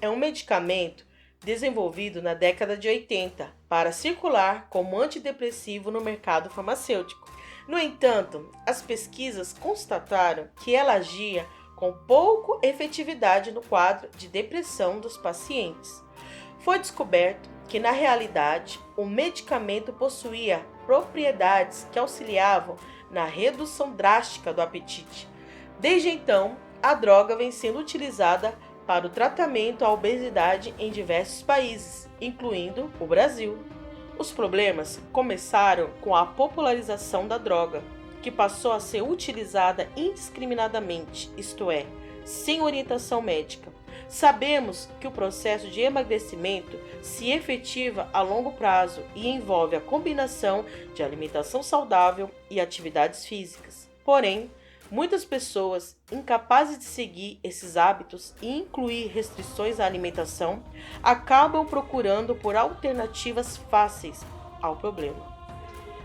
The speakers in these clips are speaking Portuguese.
é um medicamento desenvolvido na década de 80 para circular como antidepressivo no mercado farmacêutico. No entanto, as pesquisas constataram que ela agia com pouca efetividade no quadro de depressão dos pacientes. Foi descoberto que, na realidade, o medicamento possuía propriedades que auxiliavam na redução drástica do apetite. Desde então, a droga vem sendo utilizada para o tratamento à obesidade em diversos países, incluindo o Brasil. Os problemas começaram com a popularização da droga, que passou a ser utilizada indiscriminadamente, isto é, sem orientação médica. Sabemos que o processo de emagrecimento se efetiva a longo prazo e envolve a combinação de alimentação saudável e atividades físicas. Porém, muitas pessoas, incapazes de seguir esses hábitos e incluir restrições à alimentação, acabam procurando por alternativas fáceis ao problema.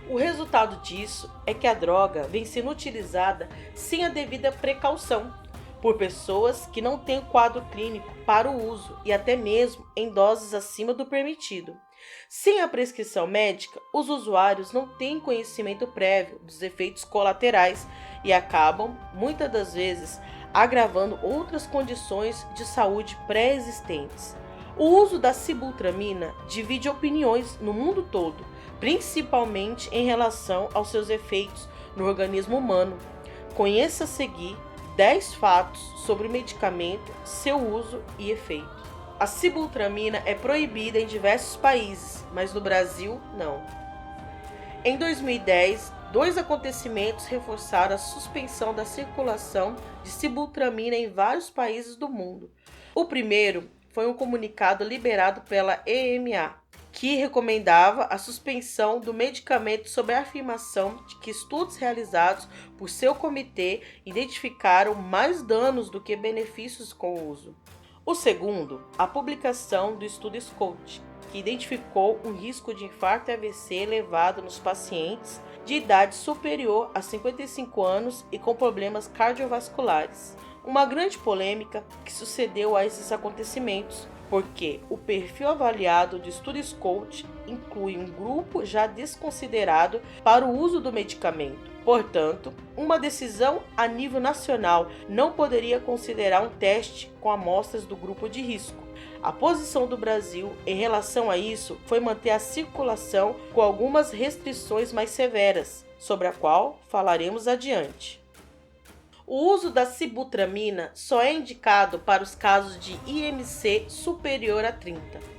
O resultado disso é que a droga vem sendo utilizada sem a devida precaução por pessoas que não têm quadro clínico para o uso e até mesmo em doses acima do permitido. Sem a prescrição médica, os usuários não têm conhecimento prévio dos efeitos colaterais e acabam, muitas das vezes, agravando outras condições de saúde pré-existentes. O uso da sibutramina divide opiniões no mundo todo, principalmente em relação aos seus efeitos no organismo humano. Conheça a seguir 10 fatos sobre o medicamento, seu uso e efeito. A sibutramina é proibida em diversos países, mas no Brasil não. Em 2010, 2 acontecimentos reforçaram a suspensão da circulação de sibutramina em vários países do mundo. O primeiro foi um comunicado liberado pela EMA, que recomendava a suspensão do medicamento sob a afirmação de que estudos realizados por seu comitê identificaram mais danos do que benefícios com o uso. O segundo, a publicação do estudo SCOUT, que identificou um risco de infarto e AVC elevado nos pacientes de idade superior a 55 anos e com problemas cardiovasculares. Uma grande polêmica que sucedeu a esses acontecimentos, porque o perfil avaliado do estudo SCOUT inclui um grupo já desconsiderado para o uso do medicamento. Portanto, uma decisão a nível nacional não poderia considerar um teste com amostras do grupo de risco. A posição do Brasil em relação a isso foi manter a circulação com algumas restrições mais severas, sobre a qual falaremos adiante. O uso da sibutramina só é indicado para os casos de IMC superior a 30.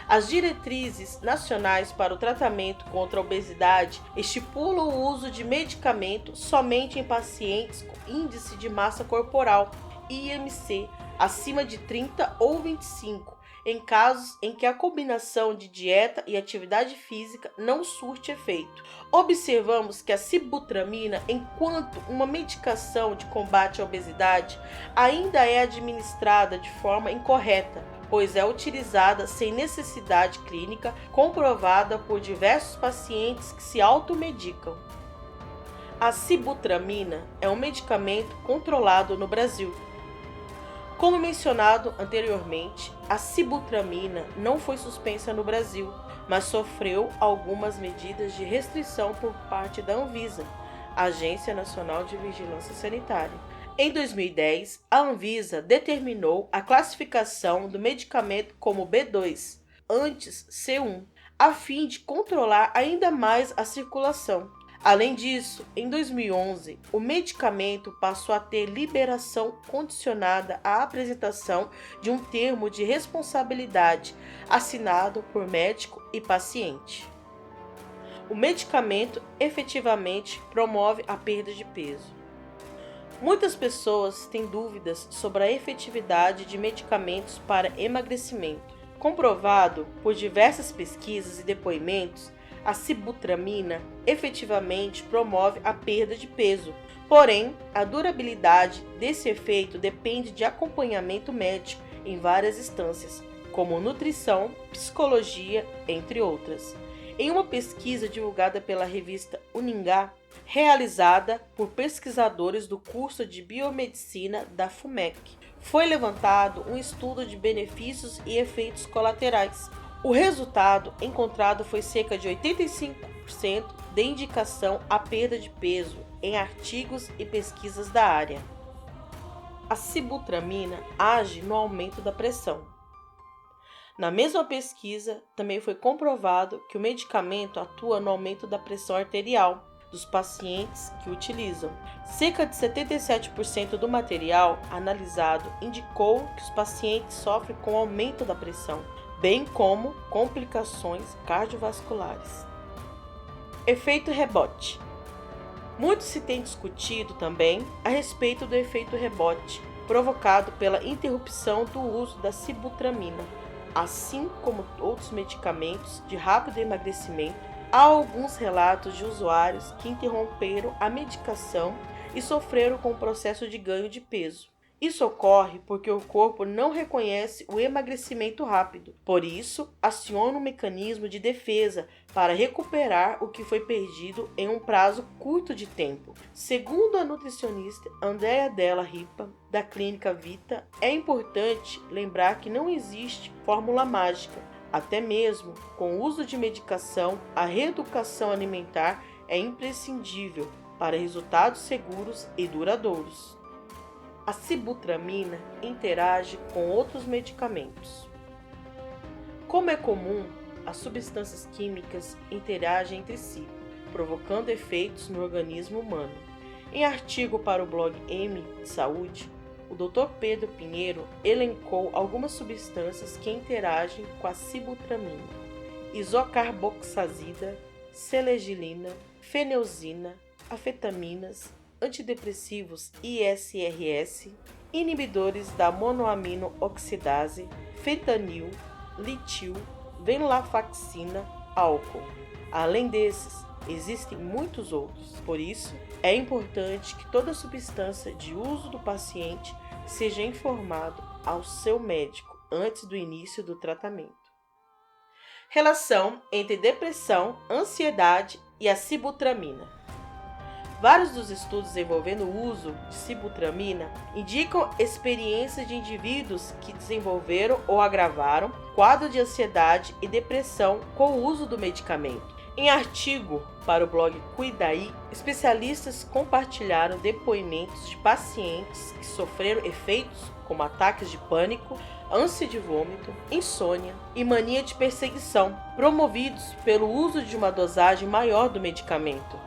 As diretrizes nacionais para o tratamento contra a obesidade estipulam o uso de medicamento somente em pacientes com índice de massa corporal, IMC, acima de 30 ou 25, em casos em que a combinação de dieta e atividade física não surte efeito. Observamos que a sibutramina, enquanto uma medicação de combate à obesidade, ainda é administrada de forma incorreta, pois é utilizada sem necessidade clínica comprovada por diversos pacientes que se automedicam. A sibutramina é um medicamento controlado no Brasil. Como mencionado anteriormente, a sibutramina não foi suspensa no Brasil, mas sofreu algumas medidas de restrição por parte da Anvisa, Agência Nacional de Vigilância Sanitária. Em 2010, a Anvisa determinou a classificação do medicamento como B2, antes C1, a fim de controlar ainda mais a circulação. Além disso, em 2011, o medicamento passou a ter liberação condicionada à apresentação de um termo de responsabilidade assinado por médico e paciente. O medicamento efetivamente promove a perda de peso. Muitas pessoas têm dúvidas sobre a efetividade de medicamentos para emagrecimento. Comprovado por diversas pesquisas e depoimentos, a sibutramina efetivamente promove a perda de peso. Porém, a durabilidade desse efeito depende de acompanhamento médico em várias instâncias, como nutrição, psicologia, entre outras. Em uma pesquisa divulgada pela revista Uningá, realizada por pesquisadores do curso de biomedicina da FUMEC, foi levantado um estudo de benefícios e efeitos colaterais. O resultado encontrado foi cerca de 85% de indicação à perda de peso em artigos e pesquisas da área. A sibutramina age no aumento da pressão. Na mesma pesquisa, também foi comprovado que o medicamento atua no aumento da pressão arterial dos pacientes que o utilizam. Cerca de 77% do material analisado indicou que os pacientes sofrem com aumento da pressão, bem como complicações cardiovasculares. Efeito rebote. Muito se tem discutido também a respeito do efeito rebote provocado pela interrupção do uso da sibutramina. Assim como outros medicamentos de rápido emagrecimento, há alguns relatos de usuários que interromperam a medicação e sofreram com o processo de ganho de peso. Isso ocorre porque o corpo não reconhece o emagrecimento rápido, por isso aciona um mecanismo de defesa para recuperar o que foi perdido em um prazo curto de tempo. Segundo a nutricionista Andrea Della Ripa, da Clínica Vita, é importante lembrar que não existe fórmula mágica. Até mesmo com o uso de medicação, a reeducação alimentar é imprescindível para resultados seguros e duradouros. A sibutramina interage com outros medicamentos. Como é comum, as substâncias químicas interagem entre si, provocando efeitos no organismo humano. Em artigo para o blog M de Saúde, o Dr. Pedro Pinheiro elencou algumas substâncias que interagem com a sibutramina: isocarboxazida, selegilina, feneuzina, afetaminas, antidepressivos ISRS, inibidores da monoamino oxidase, fentanil, litil, venlafaxina, álcool. Além desses, existem muitos outros. Por isso, é importante que toda substância de uso do paciente seja informado ao seu médico antes do início do tratamento. Relação entre depressão, ansiedade e a sibutramina. Vários dos estudos envolvendo o uso de sibutramina indicam experiências de indivíduos que desenvolveram ou agravaram quadro de ansiedade e depressão com o uso do medicamento. Em artigo para o blog Cuidaí, especialistas compartilharam depoimentos de pacientes que sofreram efeitos como ataques de pânico, ânsia de vômito, insônia e mania de perseguição, promovidos pelo uso de uma dosagem maior do medicamento.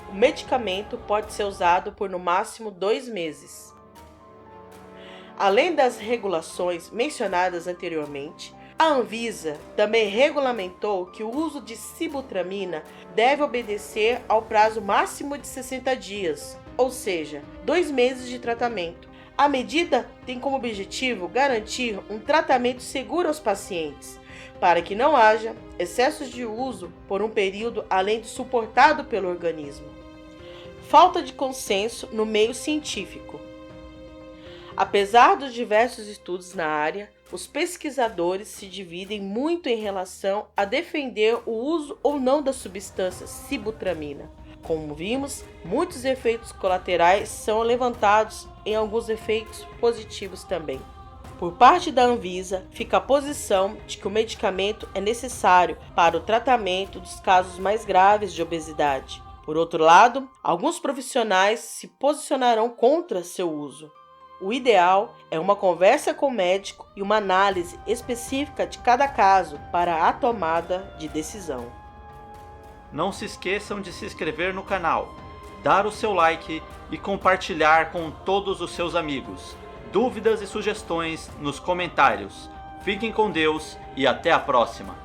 O medicamento pode ser usado por no máximo 2 meses. Além das regulações mencionadas anteriormente, a Anvisa também regulamentou que o uso de sibutramina deve obedecer ao prazo máximo de 60 dias, ou seja, 2 meses de tratamento. A medida tem como objetivo garantir um tratamento seguro aos pacientes, para que não haja excessos de uso por um período além do suportado pelo organismo. Falta de consenso no meio científico. Apesar dos diversos estudos na área, os pesquisadores se dividem muito em relação a defender o uso ou não da substância sibutramina. Como vimos, muitos efeitos colaterais são levantados em alguns efeitos positivos também. Por parte da Anvisa, fica a posição de que o medicamento é necessário para o tratamento dos casos mais graves de obesidade. Por outro lado, alguns profissionais se posicionarão contra seu uso. O ideal é uma conversa com o médico e uma análise específica de cada caso para a tomada de decisão. Não se esqueçam de se inscrever no canal, dar o seu like e compartilhar com todos os seus amigos. Dúvidas e sugestões nos comentários. Fiquem com Deus e até a próxima!